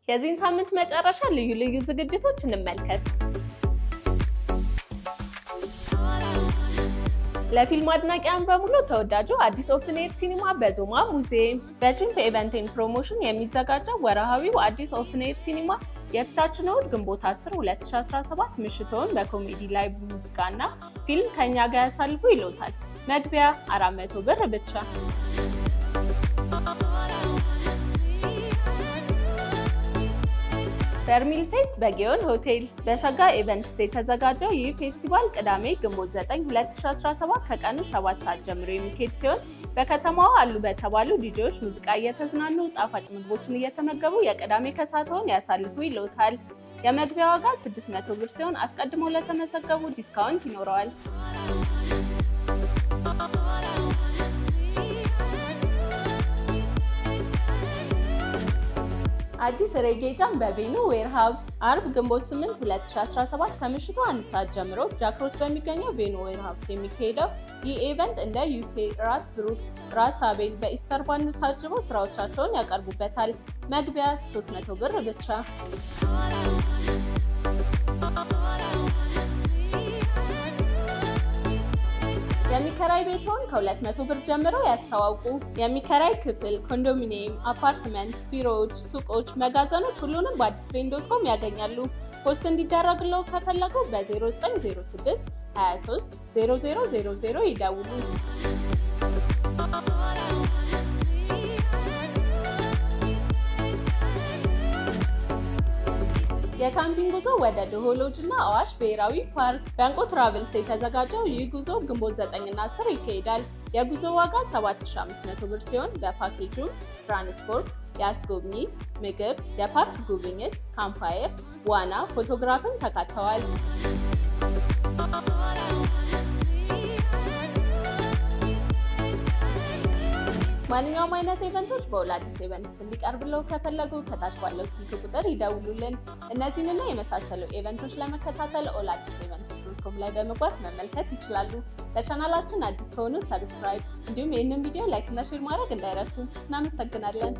የዚህን ሳምንት መጨረሻ ልዩ ልዩ ዝግጅቶች እንመልከት። ለፊልም አድናቂያን በሙሉ ተወዳጁ አዲስ ኦፕን ኤር ሲኒማ በዞማ ሙዚየም በቺምፕ ኢቨንት ኤንድ ፕሮሞሽን የሚዘጋጀው ወርሃዊው አዲስ ኦፕን ኤር ሲኒማ የፊታችን እሁድ ግንቦት 10 2017 ምሽቱን በኮሜዲ ላይቭ ሙዚቃና ፊልም ከኛ ጋር ያሳልፉ ይሎታል። መግቢያ 400 ብር ብቻ። በርሚል ፌስት በጊዮን ሆቴል በሸጋ ኢቨንትስ የተዘጋጀው ይህ ፌስቲቫል ቅዳሜ ግንቦት 9 2017 ከቀኑ 7 ሰዓት ጀምሮ የሚካሄድ ሲሆን በከተማዋ አሉ በተባሉ ዲጄዎች ሙዚቃ እየተዝናኑ ጣፋጭ ምግቦችን እየተመገቡ የቅዳሜ ከሰዓቱን ያሳልፉ ይሎታል። የመግቢያ ዋጋ 600 ብር ሲሆን አስቀድመው ለተመዘገቡ ዲስካውንት ይኖረዋል። አዲስ ሬጌ ጃም በቬኑ ዌርሃውስ አርብ ግንቦት 8 2017 ከምሽቱ 1 ሰዓት ጀምሮ ጃክሮስ በሚገኘው ቬኑ ዌርሃውስ የሚካሄደው ይህ ኢቨንት እንደ ዩኬ ራስ ብሩክ፣ ራስ አቤል በኢስተር ባንድ ታጅበው ስራዎቻቸውን ያቀርቡበታል። መግቢያ 300 ብር ብቻ። የሚከራይ ቤትዎን ከ200 ብር ጀምሮ ያስተዋውቁ። የሚከራይ ክፍል፣ ኮንዶሚኒየም፣ አፓርትመንት፣ ቢሮዎች፣ ሱቆች፣ መጋዘኖች ሁሉንም በአዲስ ትሬንድ.com ያገኛሉ። ፖስት እንዲደረግለው ከፈለጉ በ0906 23 0000 ይደውሉ። የካምፒንግ ጉዞ ወደ ዶሆ ሎጅ እና አዋሽ ብሔራዊ ፓርክ በእንቁ ትራቭልስ የተዘጋጀው ይህ ጉዞ ግንቦት 9 እና 10 ይካሄዳል። የጉዞ ዋጋ 7500 ብር ሲሆን በፓኬጁም ትራንስፖርት፣ የአስጎብኚ፣ ምግብ፣ የፓርክ ጉብኝት፣ ካምፕፋየር፣ ዋና፣ ፎቶግራፍን ተካተዋል። ማንኛውም አይነት ኢቨንቶች በኦል አዲስ ኢቨንትስ እንዲቀርብለው ከፈለጉ ከታች ባለው ስልክ ቁጥር ይደውሉልን። እነዚህንና የመሳሰሉ ኢቨንቶች ለመከታተል ኦል አዲስ ኢቨንትስ.com ላይ በመግባት መመልከት ይችላሉ። ለቻናላችን አዲስ ከሆኑ ሰብስክራይብ፣ እንዲሁም ይህንን ቪዲዮ ላይክ እና ሼር ማድረግ እንዳይረሱ። እናመሰግናለን።